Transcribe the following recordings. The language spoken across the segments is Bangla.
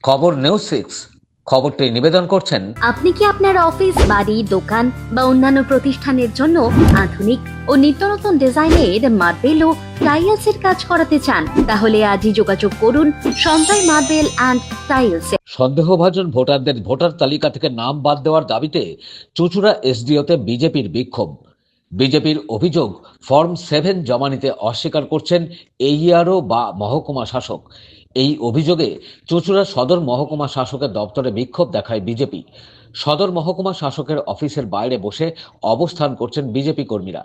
খবর নিউজ 6 খবরটি নিবেদন করছেন। আপনি কি আপনার অফিস, বাড়ি, দোকান বা অন্যান্য প্রতিষ্ঠানের জন্য আধুনিক ও নিত্যনতুন ডিজাইনের মার্বেল ও টাইলসের কাজ করাতে চান? তাহলে আজই যোগাযোগ করুন সঞ্জয় মার্বেল অ্যান্ড টাইলস। সন্দেহভাজন ভোটারদের ভোটার তালিকা থেকে নাম বাদ দেওয়ার দাবিতে চুঁচুড়া এসডিওতে বিজেপির বিক্ষোভ। বিজেপির অভিযোগ, ফর্ম 7 জমা নিতে অস্বীকার করছেন এইআরও বা মহকুমা শাসক। এই অভিযোগে চুঁচুড়া সদর মহকুমা শাসকের দপ্তরে বিক্ষোভ দেখায় বিজেপি। সদর মহকুমা শাসকের অফিসের বাইরে বসে অবস্থান করছেন বিজেপি কর্মীরা।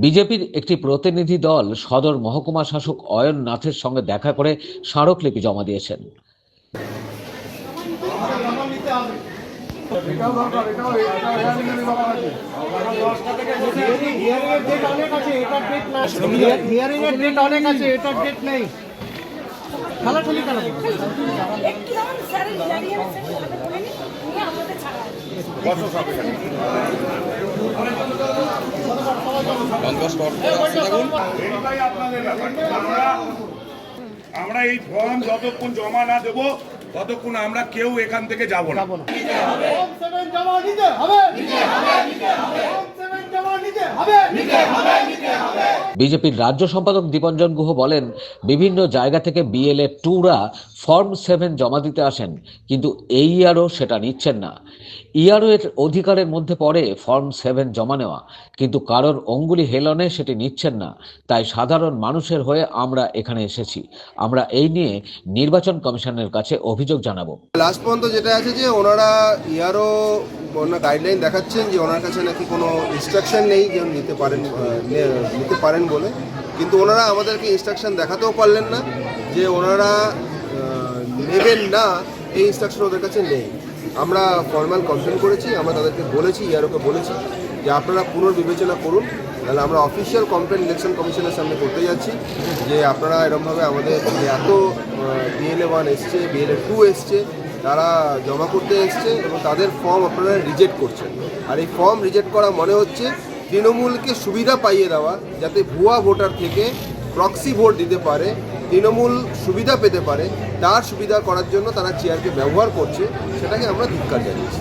বিজেপির একটি প্রতিনিধি দল সদর মহকুমা শাসক অয়ন নাথের সঙ্গে দেখা করে স্মারকলিপি জমা দিয়েছেন। আমরা এই ফর্ম যতক্ষণ জমা না দেবো ততক্ষণ আমরা কেউ এখান থেকে যাব না। বিজেপির রাজ্য সম্পাদক দীপঞ্জন গুহ বলেন, বিভিন্ন জায়গা থেকে বিএলএ 2রা ফর্ম 7 জমা দিতে আসেন, কিন্তু এইআরও সেটা নিচ্ছেন না। ইআরও এর অধিকারের মধ্যে পড়ে ফর্ম 7 জমা নেওয়া, কিন্তু কারোর অঙ্গুলি হেলনে সেটি নিচ্ছেন না। তাই সাধারণ মানুষের হয়ে আমরা এখানে এসেছি। আমরা এই নিয়ে নির্বাচন কমিশনের কাছে অভিযোগ জানাবো। লাস্ট পর্যন্ত যেটা আছে যে ওনারা ইয়ারও গাইডলাইন দেখাচ্ছেন যে ওনার কাছে নাকি কোনো ইনস্ট্রাকশন নেই যে নিতে পারেন বলে, কিন্তু ওনারা আমাদেরকে ইনস্ট্রাকশন দেখাতেও পারলেন না যে ওনারা নেবেন না, এই ইনস্ট্রাকশন ওদের কাছে নেই। আমরা ফর্মাল কমপ্লেন করেছি, আমরা তাদেরকে বলেছি, ইয়ারওকে বলেছি যে আপনারা পুনর্বিবেচনা করুন। তাহলে আমরা অফিসিয়াল কমপ্লেন ইলেকশন কমিশনের সামনে করতে যাচ্ছি যে আপনারা এরকমভাবে আমাদের এত বিএলএ 1 এসছে, বিএলএ 2 এসছে, তারা জমা করতে এসছে এবং তাদের ফর্ম আপনারা রিজেক্ট করছেন। আর এই ফর্ম রিজেক্ট করা মনে হচ্ছে তৃণমূলকে সুবিধা পাইয়ে দেওয়া, যাতে ভুয়া ভোটার থেকে প্রক্সি ভোট দিতে পারে, তৃণমূল সুবিধা পেতে পারে, তার সুবিধা করার জন্য তারা চেয়ারকে ব্যবহার করছে। সেটাকে আমরা ধিক্কার জানিয়েছি।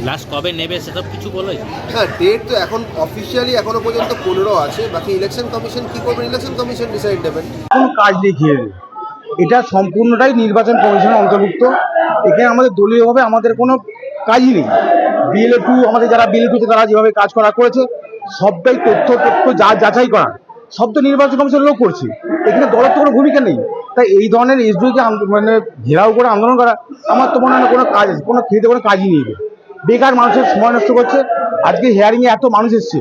লাস্ট কবে নেবে সেসব কিছু বলে? হ্যাঁ, ডেট তো এখন অফিসিয়ালি এখনো পর্যন্ত 15 আছে। বাকি ইলেকশন কমিশন কি করবেন, ইলেকশন কমিশন ডিসাইড দেবেন। কোনো কাজ দেখিয়ে এটা সম্পূর্ণটাই নির্বাচন কমিশনের অন্তর্ভুক্ত। এখানে আমাদের দলীয়ভাবে আমাদের কোনো কাজই নেই। বিএলএ 2 আমাদের যারা বিএলএ 2তে তারা যেভাবে কাজ করেছে সবটাই তথ্য যাচাই করা, সব তো নির্বাচন কমিশনের লোক করছে। এখানে দলের তো কোনো ভূমিকা নেই। তাই এই ধরনের এসডিওকে মানে ঘেরাও করে আন্দোলন করা আমার তো মনে হয় না কোনো কাজ, কোনো খেতে কোনো কাজই নেই। বেকার মানুষের সময় নষ্ট করছে। আজকে হিয়ারিংয়ে এত মানুষ এসছে,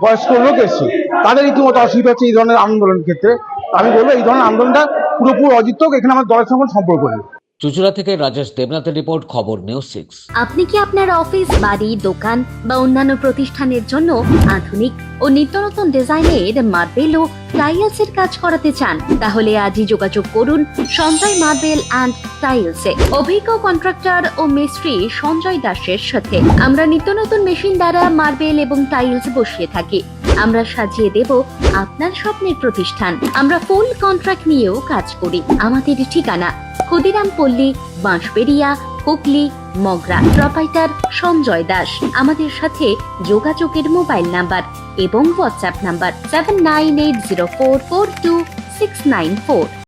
বয়স্ক লোক এসছে, তাদের রীতিমতো অসুবিধা হচ্ছে এই ধরনের আন্দোলনের ক্ষেত্রে। আমি বলবো এই ধরনের আন্দোলনটা পুরোপুরি অযৌক্তিক, এখানে আমার দলের সঙ্গে সম্পর্ক নেই। চুঁচুড়া থেকে রাজেশ দেবনাথের রিপোর্ট, খবর নিউজ 6। আপনি কি আপনার অফিস, বাড়ি, দোকান বা অন্যান্য প্রতিষ্ঠানের জন্য আধুনিক ও নিত্যনতুন ডিজাইনের মার্বেল ও টাইলসের কাজ করাতে চান? তাহলে আজই যোগাযোগ করুন সঞ্জয় মার্বেল অ্যান্ড টাইলসে। অভিজ্ঞ কন্ট্রাক্টর ও মিস্ত্রি সঞ্জয় দাসের সাথে আমরা নিত্যনতুন মেশিন দ্বারা মার্বেল এবং টাইলস বসিয়ে থাকি। আমরা সাজিয়ে দেব আপনার স্বপ্নের প্রতিষ্ঠান। আমরা ফুল কন্ট্রাক্ট নিয়েও কাজ করি। আমাদের ঠিকানা ক্ষুদিরাম পল্লী, বাঁশবেড়িয়া, হুগলি, মগরা। প্রোপাইটার সঞ্জয় দাস। আমাদের সাথে যোগাযোগের মোবাইল নাম্বার এবং হোয়াটসঅ্যাপ নাম্বার 7980442694।